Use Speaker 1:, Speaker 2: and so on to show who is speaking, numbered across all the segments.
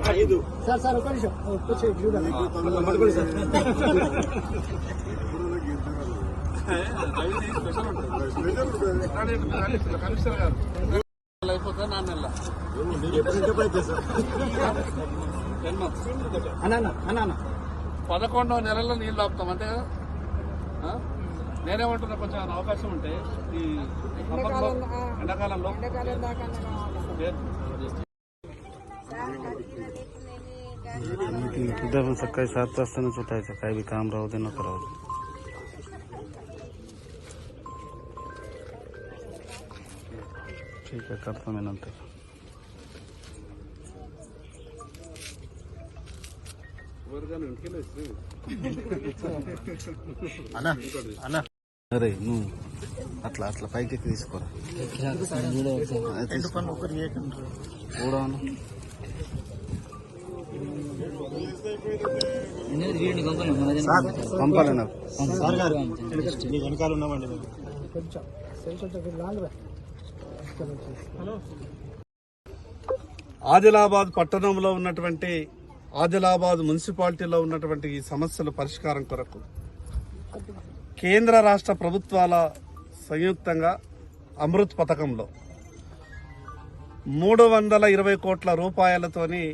Speaker 1: Sir ఒక నిమిషం
Speaker 2: అయిపోతా 4 నెలల
Speaker 1: అన్న
Speaker 2: 11వ నెలలో నీళ్ళు ఆపుతాం అంతే కదా. నేనేమంటున్నా కొంచెం అవకాశం ఉంటే ఈ ఎండాకాలంలో
Speaker 3: इधर सकाळी 7 वाजताच सुटायचं, काही बी काम राहू दे नको राहू दे. ठीक आहे, करतो मी नंतर. అరే నువ్వు అట్లా అట్లా పైకి తీసుకోరా కూడా పంపాలి నాకు.
Speaker 1: వెనకాల ఉన్నామండి.
Speaker 2: ఆదిలాబాద్ పట్టణంలో ఉన్నటువంటి ఆదిలాబాద్ మున్సిపాలిటీలో ఉన్నటువంటి ఈ సమస్యల పరిష్కారం కొరకు కేంద్ర రాష్ట్ర ప్రభుత్వాల సంయుక్తంగా అమృత్ పథకంలో 320 కోట్ల రూపాయలతోని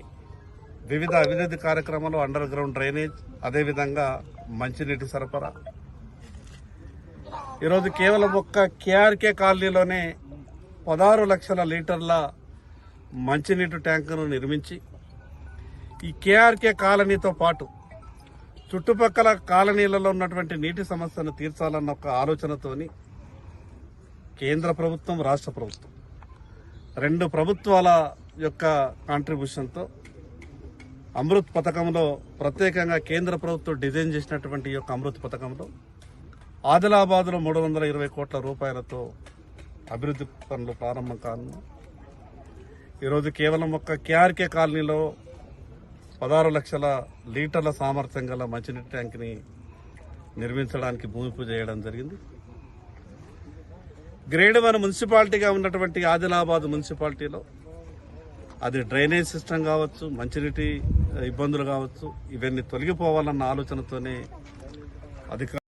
Speaker 2: వివిధ అభివృద్ధి కార్యక్రమాలు, అండర్ గ్రౌండ్ డ్రైనేజ్, అదేవిధంగా మంచినీటి సరఫరా. ఈరోజు కేవలం ఒక్క కేఆర్కే కాలనీలోనే 16 లక్షల లీటర్ల మంచినీటి ట్యాంకును నిర్మించి ఈ కేఆర్కే కాలనీతో పాటు చుట్టుపక్కల కాలనీలలో ఉన్నటువంటి నీటి సమస్యను తీర్చాలన్న ఒక ఆలోచనతోని కేంద్ర ప్రభుత్వం, రాష్ట్ర ప్రభుత్వం 2 ప్రభుత్వాల యొక్క కాంట్రిబ్యూషన్తో అమృత్ పథకంలో ప్రత్యేకంగా కేంద్ర ప్రభుత్వం డిజైన్ చేసినటువంటి ఈ యొక్క అమృత్ పథకంలో ఆదిలాబాద్లో 320 కోట్ల రూపాయలతో అభివృద్ధి పనులు ప్రారంభం కానున్నాయి. ఈరోజు కేవలం ఒక్క కేఆర్కే కాలనీలో 16 లక్షల లీటర్ల సామర్థ్యం గల మంచినీటి ట్యాంక్ని నిర్మించడానికి భూమి పూజ చేయడం జరిగింది. గ్రేడ్ 1 మున్సిపాలిటీగా ఉన్నటువంటి ఆదిలాబాద్ మున్సిపాలిటీలో అది డ్రైనేజ్ సిస్టమ్ కావచ్చు, మంచినీటి ఇబ్బందులు కావచ్చు, ఇవన్నీ తొలగిపోవాలన్న ఆలోచనతోనే అధికారులు